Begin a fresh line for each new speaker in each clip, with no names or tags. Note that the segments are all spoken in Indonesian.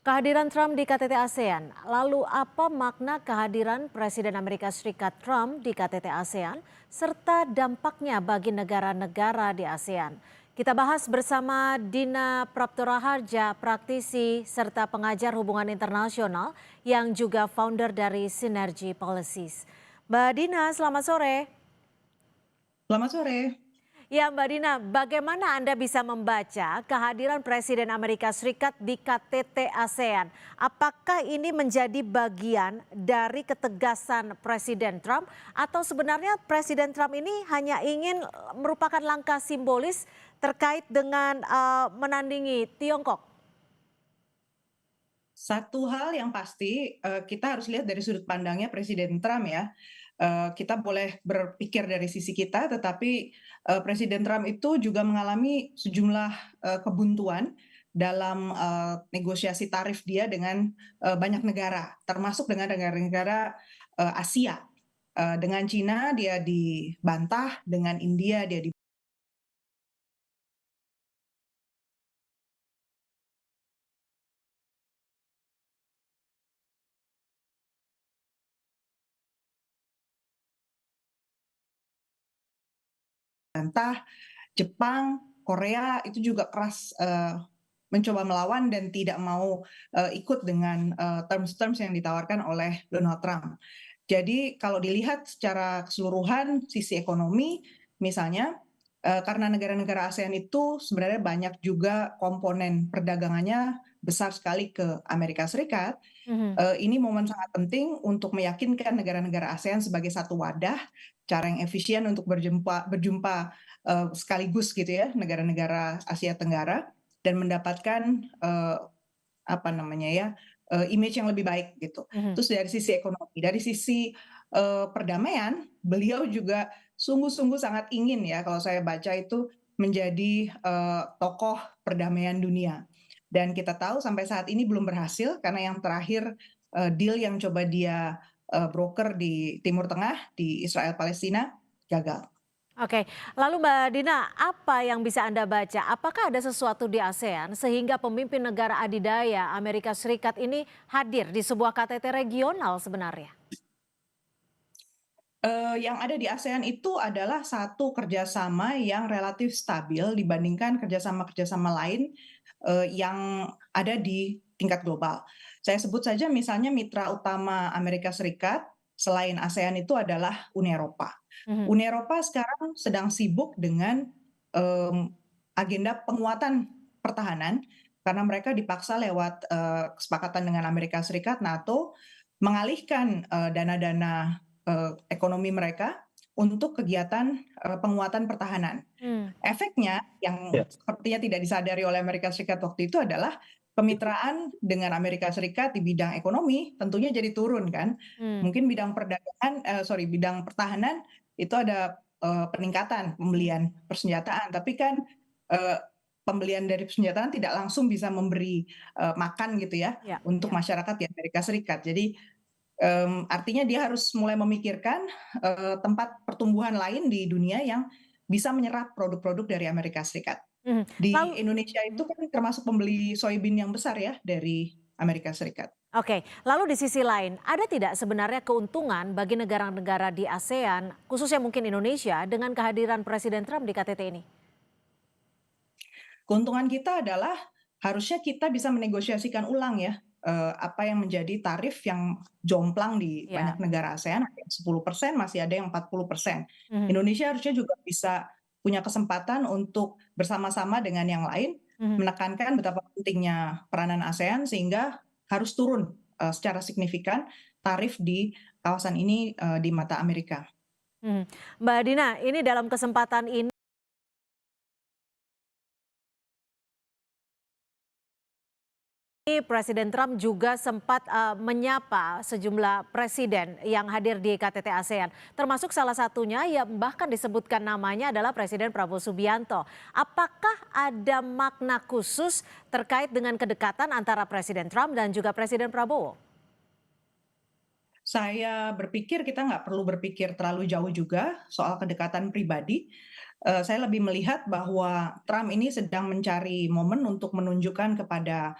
Kehadiran Trump di KTT ASEAN, lalu apa makna kehadiran Presiden Amerika Serikat Trump di KTT ASEAN, serta dampaknya bagi negara-negara di ASEAN? Kita bahas bersama Dina Praptoraharja, praktisi serta pengajar hubungan internasional yang juga founder dari Synergy Policies. Mbak Dina, selamat sore.
Selamat sore.
Ya Mbak Dina, bagaimana Anda bisa membaca kehadiran Presiden Amerika Serikat di KTT ASEAN? Apakah ini menjadi bagian dari ketegasan Presiden Trump atau sebenarnya Presiden Trump ini hanya ingin merupakan langkah simbolis terkait dengan menandingi Tiongkok?
Satu hal yang pasti, kita harus lihat dari sudut pandangnya Presiden Trump ya. Kita boleh berpikir dari sisi kita, tetapi, Presiden Trump itu juga mengalami sejumlah, kebuntuan dalam, negosiasi tarif dia dengan, banyak negara, termasuk dengan negara-negara, Asia. Dengan Cina dia dibantah, dengan India dia dibantah. Jepang, Korea itu juga keras, mencoba melawan dan tidak mau, ikut dengan, terms-terms yang ditawarkan oleh Donald Trump. Jadi kalau dilihat secara keseluruhan sisi ekonomi misalnya, karena negara-negara ASEAN itu sebenarnya banyak juga komponen perdagangannya besar sekali ke Amerika Serikat,
Mhm.
ini momen sangat penting untuk meyakinkan negara-negara ASEAN sebagai satu wadah, cara yang efisien untuk berjumpa, sekaligus gitu ya, negara-negara Asia Tenggara dan mendapatkan, apa namanya ya, image yang lebih baik gitu.
Mhm.
Terus dari sisi ekonomi, dari sisi, perdamaian, beliau juga sungguh-sungguh sangat ingin ya kalau saya baca itu menjadi, tokoh perdamaian dunia. Dan kita tahu sampai saat ini belum berhasil karena yang terakhir, deal yang coba dia, broker di Timur Tengah, di Israel Palestina, gagal.
Oke, lalu Mbak Dina, apa yang bisa Anda baca? Apakah ada sesuatu di ASEAN sehingga pemimpin negara adidaya Amerika Serikat ini hadir di sebuah KTT regional sebenarnya?
Yang ada di ASEAN itu adalah satu kerjasama yang relatif stabil dibandingkan kerjasama-kerjasama lain, yang ada di tingkat global. Saya sebut saja misalnya mitra utama Amerika Serikat selain ASEAN itu adalah Uni Eropa.
Mhm.
Uni Eropa sekarang sedang sibuk dengan, mmm, agenda penguatan pertahanan karena mereka dipaksa lewat, kesepakatan dengan Amerika Serikat, NATO, mengalihkan, dana-dana ekonomi mereka untuk kegiatan, penguatan pertahanan.
Hmm.
Efeknya yang sepertinya tidak disadari oleh Amerika Serikat waktu itu adalah kemitraan dengan Amerika Serikat di bidang ekonomi tentunya jadi turun kan.
Hmm.
Mungkin bidang perdagangan bidang pertahanan itu ada, peningkatan
Hmm.
pembelian persenjataan, tapi kan, eee, pembelian dari persenjataan tidak langsung bisa memberi, makan gitu ya
Ya,
untuk
ya.
masyarakat di Amerika Serikat. Jadi artinya dia harus mulai memikirkan, tempat pertumbuhan lain di dunia yang bisa menyerap produk-produk dari Amerika Serikat.
Mhm.
Di
Lalu,
Indonesia itu kan termasuk pembeli soybean yang besar ya dari Amerika Serikat.
oke, lalu di sisi lain, ada tidak sebenarnya keuntungan bagi negara-negara di ASEAN, khususnya mungkin Indonesia, dengan kehadiran Presiden Trump di KTT ini?
Keuntungan kita adalah harusnya kita bisa menegosiasikan ulang ya, apa yang menjadi tarif yang jomplang di banyak
Ya.
negara ASEAN, ada yang 10%, masih ada yang 40%.
Mhm.
Indonesia harusnya juga bisa punya kesempatan untuk bersama-sama dengan yang lain,
Mhm.
menekankan betapa pentingnya peranan ASEAN sehingga harus turun, secara signifikan tarif di kawasan ini, di mata Amerika.
Mhm. Mbak Dina, ini dalam kesempatan ini Presiden Trump juga sempat menyapa sejumlah presiden yang hadir di KTT ASEAN, termasuk salah satunya yang bahkan disebutkan namanya adalah Presiden Prabowo Subianto. Apakah ada makna khusus terkait dengan kedekatan antara Presiden Trump dan juga Presiden Prabowo?
Saya berpikir kita nggak perlu berpikir terlalu jauh juga soal kedekatan pribadi. Saya lebih melihat bahwa Trump ini sedang mencari momen untuk menunjukkan kepada,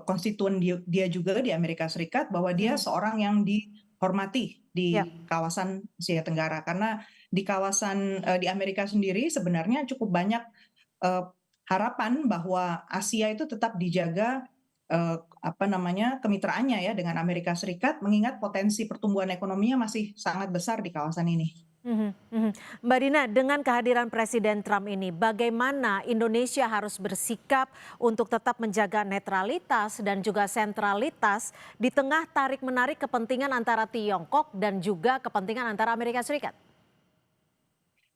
konstituen dia juga di Amerika Serikat bahwa dia
Mhm.
seorang yang dihormati
Ya.
di kawasan Asia Tenggara. Karena di kawasan di Amerika sendiri sebenarnya cukup banyak harapan bahwa Asia itu tetap dijaga apa namanya kemitraannya ya dengan Amerika Serikat mengingat potensi pertumbuhan ekonominya masih sangat besar di kawasan ini.
Mhm, mhm. Mbak Dina, dengan kehadiran Presiden Trump ini, bagaimana Indonesia harus bersikap untuk tetap menjaga netralitas dan juga sentralitas di tengah tarik-menarik kepentingan antara Tiongkok dan juga kepentingan antara Amerika Serikat?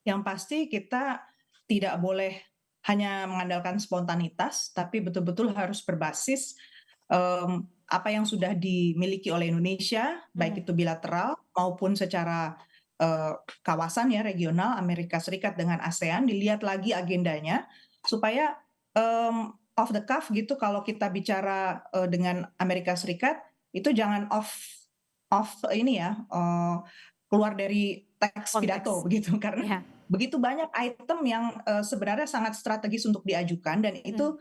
Yang pasti kita tidak boleh hanya mengandalkan spontanitas, tapi betul-betul harus berbasis apa yang sudah dimiliki oleh Indonesia,
Mhm.
baik itu bilateral maupun secara kawasan ya regional Amerika Serikat dengan ASEAN, dilihat lagi agendanya supaya off the cuff gitu kalau kita bicara dengan Amerika Serikat itu jangan off ini ya keluar dari teks pidato
Konteks.
begitu karena
Ya.
begitu banyak item yang sebenarnya sangat strategis untuk diajukan dan
Mhm.
itu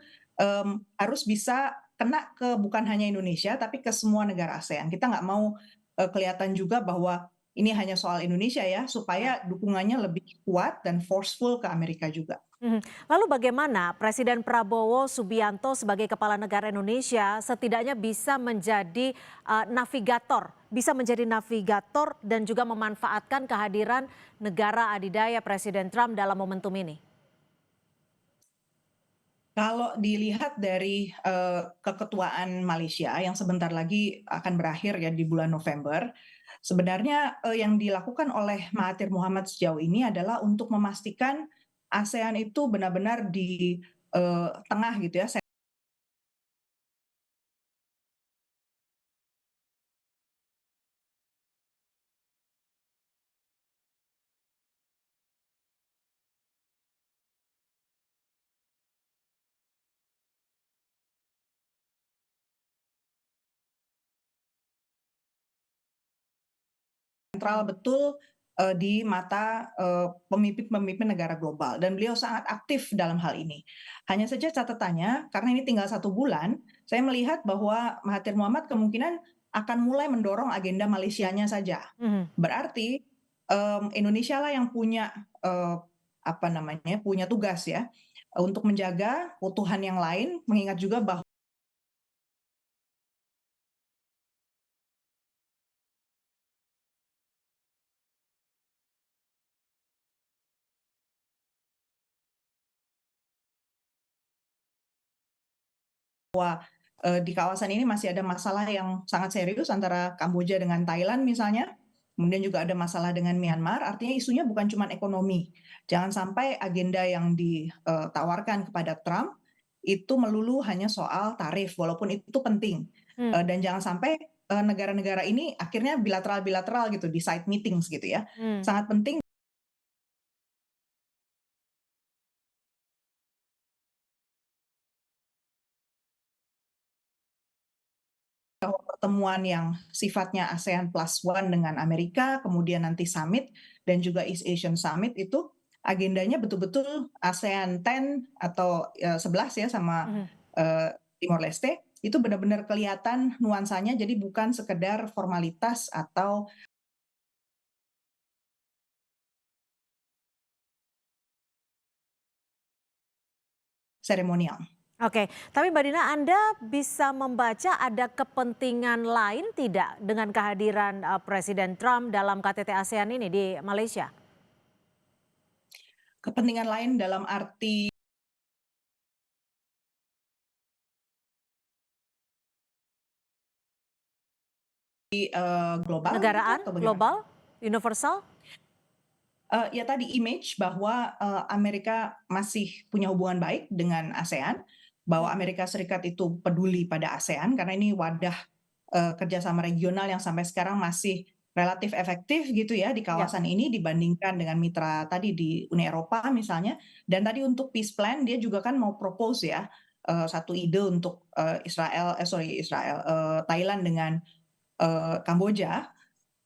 harus bisa kena ke bukan hanya Indonesia tapi ke semua negara ASEAN. Kita nggak mau kelihatan juga bahwa ini hanya soal Indonesia ya,
Ya.
supaya dukungannya lebih kuat dan forceful ke Amerika juga.
Mhm. Lalu bagaimana Presiden Prabowo Subianto sebagai kepala negara Indonesia setidaknya bisa menjadi navigator dan juga memanfaatkan kehadiran negara adidaya Presiden Trump dalam momentum ini?
Kalau dilihat dari keketuaan Malaysia yang sebentar lagi akan berakhir ya di bulan November, sebenarnya yang dilakukan oleh Mahathir Muhammad sejauh ini adalah untuk memastikan ASEAN itu benar-benar di tengah gitu ya, sentral betul di mata pemimpin-pemimpin negara global dan beliau sangat aktif dalam hal ini. Hanya saja catatannya karena ini tinggal 1 bulan, saya melihat bahwa Mahathir Muhammad kemungkinan akan mulai mendorong agenda Malaysianya saja.
Mhm.
Berarti Indonesia lah yang punya apa namanya punya tugas ya untuk menjaga keutuhan yang lain, mengingat juga bahwa di kawasan ini masih ada masalah yang sangat serius antara Kamboja dengan Thailand misalnya, kemudian juga ada masalah dengan Myanmar, artinya isunya bukan cuma ekonomi. Jangan sampai agenda yang ditawarkan kepada Trump itu melulu hanya soal tarif, walaupun itu penting.
Hmm.
Dan jangan sampai negara-negara ini akhirnya bilateral-bilateral gitu di side meetings gitu ya.
Hmm.
Sangat penting bahwa pertemuan yang sifatnya ASEAN Plus One dengan Amerika, kemudian nanti summit dan juga East Asian Summit itu agendanya betul-betul ASEAN 10 atau 11 ya sama
Mhm.
Timor Leste itu benar-benar kelihatan nuansanya jadi bukan sekedar formalitas atau seremonial.
Oke, tapi Mbak Dina, Anda bisa membaca ada kepentingan lain tidak dengan kehadiran Presiden Trump dalam KTT ASEAN ini di Malaysia?
Kepentingan lain dalam arti global gitu
Kenegaraan,
atau bagaimana?
global, universal?
Ya tadi image bahwa Amerika masih punya hubungan baik dengan ASEAN, bahwa
Mhm.
Amerika Serikat itu peduli pada ASEAN karena ini wadah kerjasama regional yang sampai sekarang masih relatif efektif gitu ya di
Ya.
kawasan ini dibandingkan dengan mitra tadi di Uni Eropa misalnya. Dan tadi untuk peace plan dia juga kan mau propose ya satu ide untuk Thailand dengan Kamboja.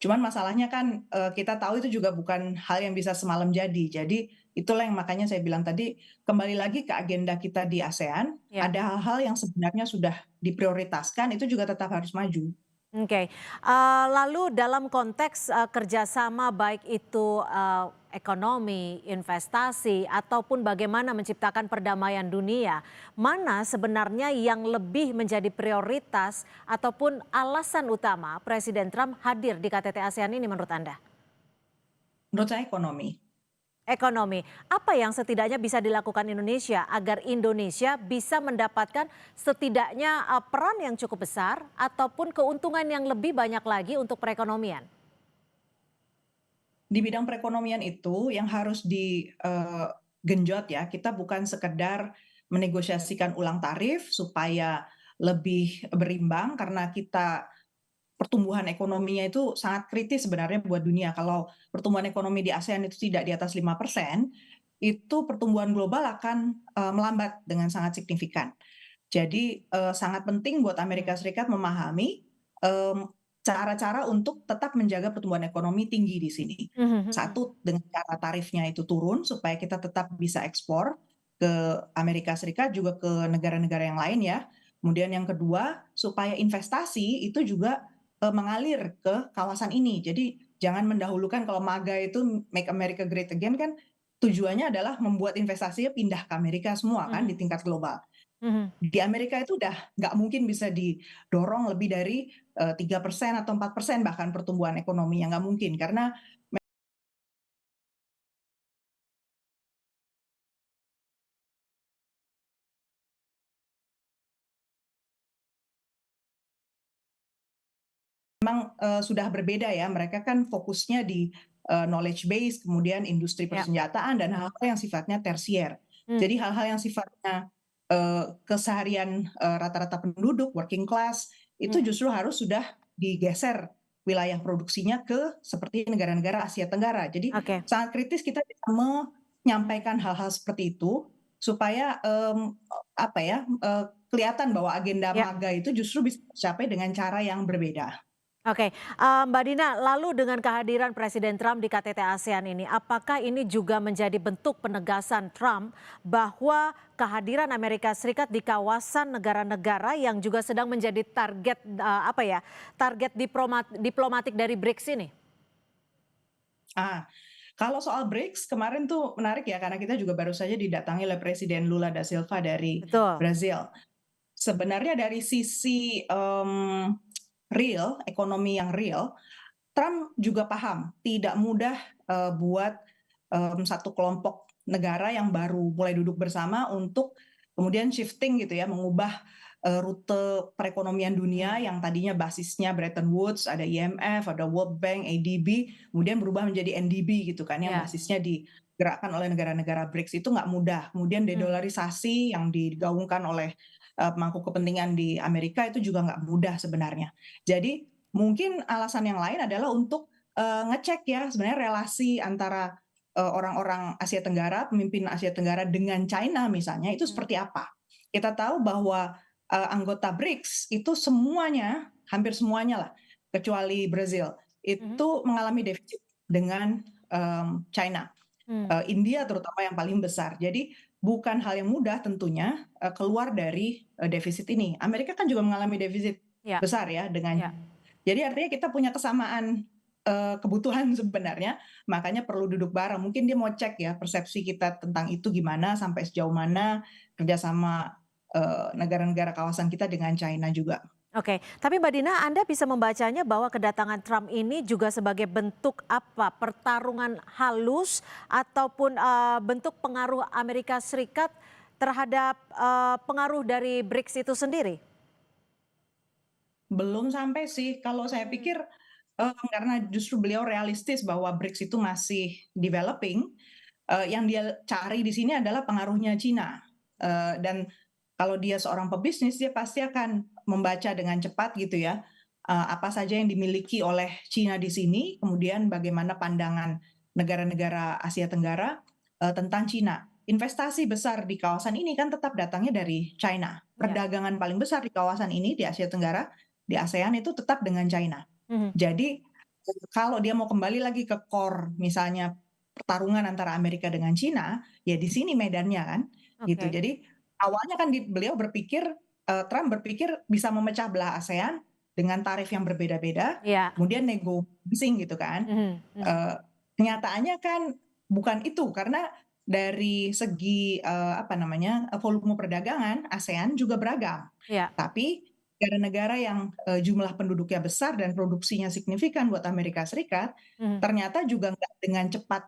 Cuman masalahnya kan, kita tahu itu juga bukan hal yang bisa semalam jadi. Jadi itulah yang makanya saya bilang tadi, kembali lagi ke agenda kita di ASEAN,
Ya.
ada hal-hal yang sebenarnya sudah diprioritaskan itu juga tetap harus maju.
Oke, lalu dalam konteks, kerjasama baik itu, ekonomi, investasi, ataupun bagaimana menciptakan perdamaian dunia, mana sebenarnya yang lebih menjadi prioritas ataupun alasan utama Presiden Trump hadir di KTT ASEAN ini menurut Anda?
Menurut saya ekonomi.
Ekonomi, apa yang setidaknya bisa dilakukan Indonesia agar Indonesia bisa mendapatkan setidaknya, peran yang cukup besar ataupun keuntungan yang lebih banyak lagi untuk perekonomian?
Di bidang perekonomian itu yang harus digenjot ya, kita bukan sekedar menegosiasikan ulang tarif supaya lebih berimbang karena kita pertumbuhan ekonominya itu sangat kritis sebenarnya buat dunia. Kalau pertumbuhan ekonomi di ASEAN itu tidak di atas 5%, itu pertumbuhan global akan melambat dengan sangat signifikan. Jadi sangat penting buat Amerika Serikat memahami cara-cara untuk tetap menjaga pertumbuhan ekonomi tinggi di sini.
Mhm mhm.
Satu, dengan cara tarifnya itu turun supaya kita tetap bisa ekspor ke Amerika Serikat juga ke negara-negara yang lain ya. Kemudian yang kedua, supaya investasi itu juga mengalir ke kawasan ini. Jadi jangan mendahulukan kalau MAGA itu Make America Great Again kan tujuannya adalah membuat investasinya pindah ke Amerika semua kan di
Mhm
tingkat global.
mhm.
Di Amerika itu udah nggak mungkin bisa didorong lebih dari 3% atau 4% bahkan pertumbuhan ekonominya, nggak mungkin. Karena memang sudah berbeda ya, mereka kan fokusnya di knowledge base, kemudian industri
Ya.
persenjataan dan hal-hal yang sifatnya tersier.
Mmm,
Jadi hal-hal yang sifatnya keseharian rata-rata penduduk, working class, itu
mhm.
justru harus sudah digeser wilayah produksinya ke seperti negara-negara Asia Tenggara. Jadi
Oke.
sangat kritis kita bisa menyampaikan hal-hal seperti itu supaya apa ya, kelihatan bahwa agenda
Ya.
MAGA itu justru bisa tercapai dengan cara yang berbeda.
Oke, Mbak Dina, lalu dengan kehadiran Presiden Trump di KTT ASEAN ini, apakah ini juga menjadi bentuk penegasan Trump bahwa kehadiran Amerika Serikat di kawasan negara-negara yang juga sedang menjadi target, apa ya, target diplomatik dari BRICS ini?
Ah, kalau soal BRICS kemarin tuh menarik ya karena kita juga baru saja didatangi oleh Presiden Lula da Silva dari
Betul.
Brazil. Sebenarnya dari sisi real, ekonomi yang real, Trump juga paham tidak mudah buat satu kelompok negara yang baru mulai duduk bersama untuk kemudian shifting gitu ya, mengubah rute perekonomian dunia
Mhm.
yang tadinya basisnya Bretton Woods, ada IMF, ada World Bank, ADB, kemudian berubah menjadi NDB gitu kan, yang
Ya.
basisnya digerakkan oleh negara-negara BRICS itu nggak mudah. Kemudian
Mmm,
dedolarisasi yang digaungkan oleh pemangku kepentingan di Amerika itu juga nggak mudah sebenarnya. Jadi mungkin alasan yang lain adalah untuk ngecek ya sebenarnya relasi antara orang-orang Asia Tenggara, pemimpin Asia Tenggara dengan China misalnya itu
mhm.
seperti apa. Kita tahu bahwa anggota BRICS itu semuanya, hampir semuanya lah, kecuali Brazil,
Mhm.
itu mengalami defisit dengan China.
Mmm,
India terutama yang paling besar. Jadi bukan hal yang mudah tentunya keluar dari defisit ini. Amerika kan juga mengalami defisit
ya
besar ya dengan
ya.
jadi artinya kita punya kesamaan kebutuhan sebenarnya, makanya perlu duduk bareng. Mungkin dia mau cek ya persepsi kita tentang itu gimana, sampai sejauh mana kerjasama negara-negara kawasan kita dengan China juga.
Oke, tapi Mbak Dina, Anda bisa membacanya bahwa kedatangan Trump ini juga sebagai bentuk apa? Pertarungan halus ataupun bentuk pengaruh Amerika Serikat terhadap pengaruh dari BRICS itu sendiri?
Belum sampai sih, kalau saya
Hmm.
pikir karena justru beliau realistis bahwa BRICS itu masih developing, yang dia cari di sini adalah pengaruhnya Cina. Dan kalau dia seorang pebisnis, dia pasti akan membaca dengan cepat gitu ya, apa saja yang dimiliki oleh Cina di sini, kemudian bagaimana pandangan negara-negara Asia Tenggara tentang Cina. Investasi besar di kawasan ini kan tetap datangnya dari China.
Ya.
Perdagangan paling besar di kawasan ini di Asia Tenggara, di ASEAN itu tetap dengan China.
Mhm.
Jadi kalau dia mau kembali lagi ke core misalnya pertarungan antara Amerika dengan China, ya di sini medannya kan, gitu.
Oke.
Jadi awalnya kan beliau berpikir Trump berpikir bisa memecah belah ASEAN dengan tarif yang berbeda-beda,
Ya.
kemudian nego bising gitu kan.
Mhm, mhm.
Kenyataannya kan bukan itu, karena dari segi, apa namanya, volume perdagangan ASEAN juga beragam.
Ya.
Tapi negara-negara yang, jumlah penduduknya besar dan produksinya signifikan buat Amerika Serikat,
Mhm.
ternyata juga nggak dengan cepat,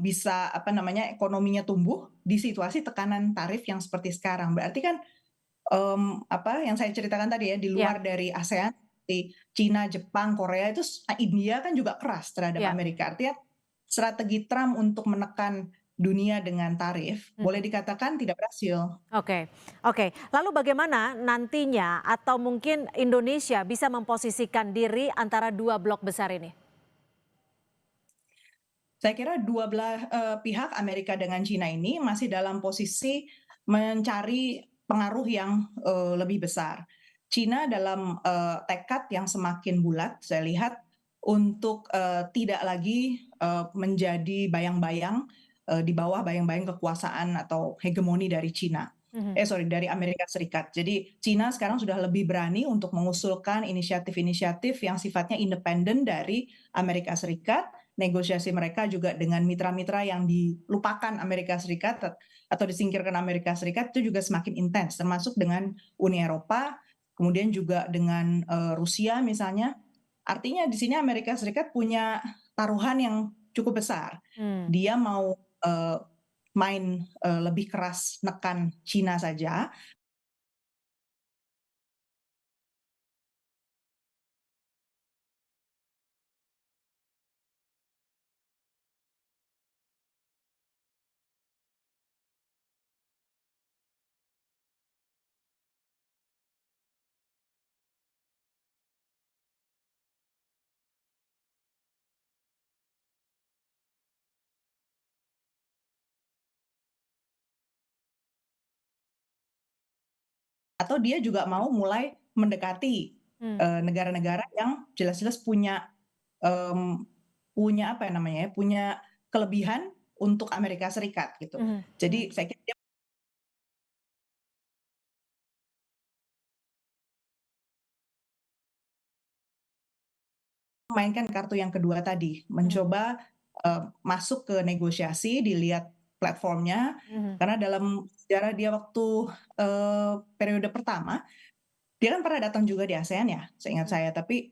bisa, apa namanya, ekonominya tumbuh di situasi tekanan tarif yang seperti sekarang. Berarti kan, apa yang saya ceritakan tadi ya, di
Ya.
luar dari ASEAN seperti Cina, Jepang, Korea itu India kan juga keras terhadap
Ya.
Amerika. Artinya strategi Trump untuk menekan dunia dengan tarif boleh
Mhm.
dikatakan tidak berhasil.
Oke, oke. Lalu bagaimana nantinya atau mungkin Indonesia bisa memposisikan diri antara dua blok besar ini?
Saya kira dua belah pihak Amerika dengan Cina ini masih dalam posisi mencari pengaruh yang, lebih besar. Cina dalam, tekad yang semakin bulat saya lihat untuk, tidak lagi, menjadi bayang-bayang, di bawah bayang-bayang kekuasaan atau hegemoni dari Cina.
Mhm.
Sorry, dari Amerika Serikat. Jadi Cina sekarang sudah lebih berani untuk mengusulkan inisiatif-inisiatif yang sifatnya independen dari Amerika Serikat. Negosiasi mereka juga dengan mitra-mitra yang dilupakan Amerika Serikat atau disingkirkan Amerika Serikat itu juga semakin intens, termasuk dengan Uni Eropa, kemudian juga dengan, Rusia misalnya. Artinya di sini Amerika Serikat punya taruhan yang cukup besar.
Mmm.
Dia mau, main, lebih keras nekan Cina saja, atau dia juga mau mulai mendekati,
Mmm.
negara-negara yang jelas-jelas punya, punya apa ya namanya ya, punya kelebihan untuk Amerika Serikat gitu.
Mhm, mhm.
Jadi saya kira dia memainkan kartu yang kedua tadi,
Mhm,
mencoba, masuk ke negosiasi, dilihat platformnya,
mhm.
karena dalam sejarah dia waktu, periode pertama, dia kan pernah datang juga di ASEAN ya, seingat
Mmm.
saya, tapi,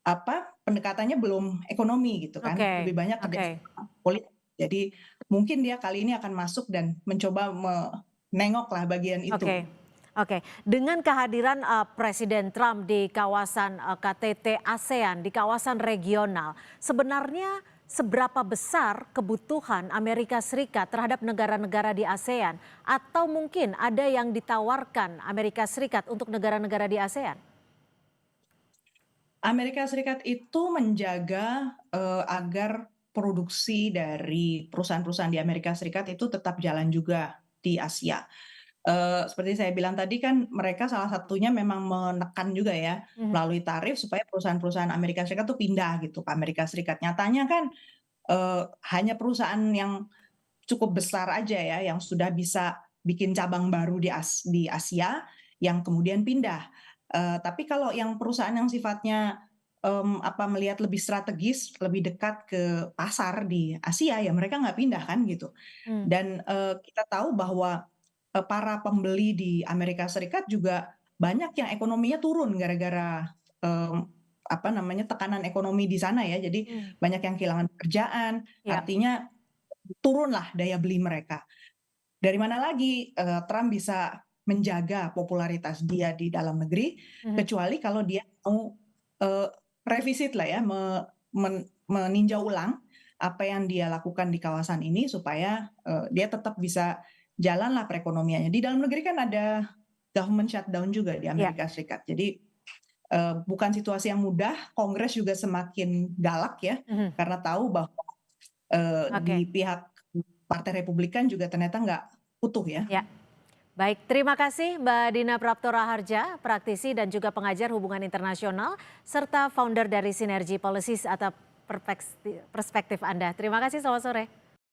apa, pendekatannya belum ekonomi gitu kan,
Oke,
lebih banyak
oke.
kerjasama politik. Jadi mungkin dia kali ini akan masuk dan mencoba menengoklah bagian itu.
Oke, oke. Dengan kehadiran, Presiden Trump di kawasan, KTT ASEAN, di kawasan regional, sebenarnya seberapa besar kebutuhan Amerika Serikat terhadap negara-negara di ASEAN? Atau mungkin ada yang ditawarkan Amerika Serikat untuk negara-negara di ASEAN?
Amerika Serikat itu menjaga, agar produksi dari perusahaan-perusahaan di Amerika Serikat itu tetap jalan juga di Asia. Seperti saya bilang tadi kan mereka salah satunya memang menekan juga ya,
Mhm.
melalui tarif supaya perusahaan-perusahaan Amerika Serikat tuh pindah gitu ke Amerika Serikat. Nyatanya kan, hanya perusahaan yang cukup besar aja ya, yang sudah bisa bikin cabang baru di Asia, yang kemudian pindah. Tapi kalau yang perusahaan yang sifatnya, apa, melihat lebih strategis, lebih dekat ke pasar di Asia, ya mereka nggak pindah kan gitu.
Mmm.
Dan, kita tahu bahwa, para pembeli di Amerika Serikat juga banyak yang ekonominya turun gara-gara, mmm, apa namanya, tekanan ekonomi di sana ya. Jadi
Mmm.
banyak yang kehilangan pekerjaan,
Iya.
artinya turunlah daya beli mereka. Dari mana lagi, Trump bisa menjaga popularitas dia di dalam negeri,
Mhm.
kecuali kalau dia mau, eee, revisit lah ya, meninjau ulang apa yang dia lakukan di kawasan ini supaya, dia tetap bisa jalanlah perekonomiannya. Di dalam negeri kan ada government shutdown juga di
Iya.
Amerika Serikat. Jadi, bukan situasi yang mudah, Kongres juga semakin galak ya,
Mhm.
karena tahu bahwa, di
Oke.
pihak Partai Republikan juga ternyata nggak utuh ya.
Ya. Baik, terima kasih Mbak Dina Praptora Harja, praktisi dan juga pengajar hubungan internasional, serta founder dari Sinergi Policies atau perspektif Anda. Terima kasih, selamat sore.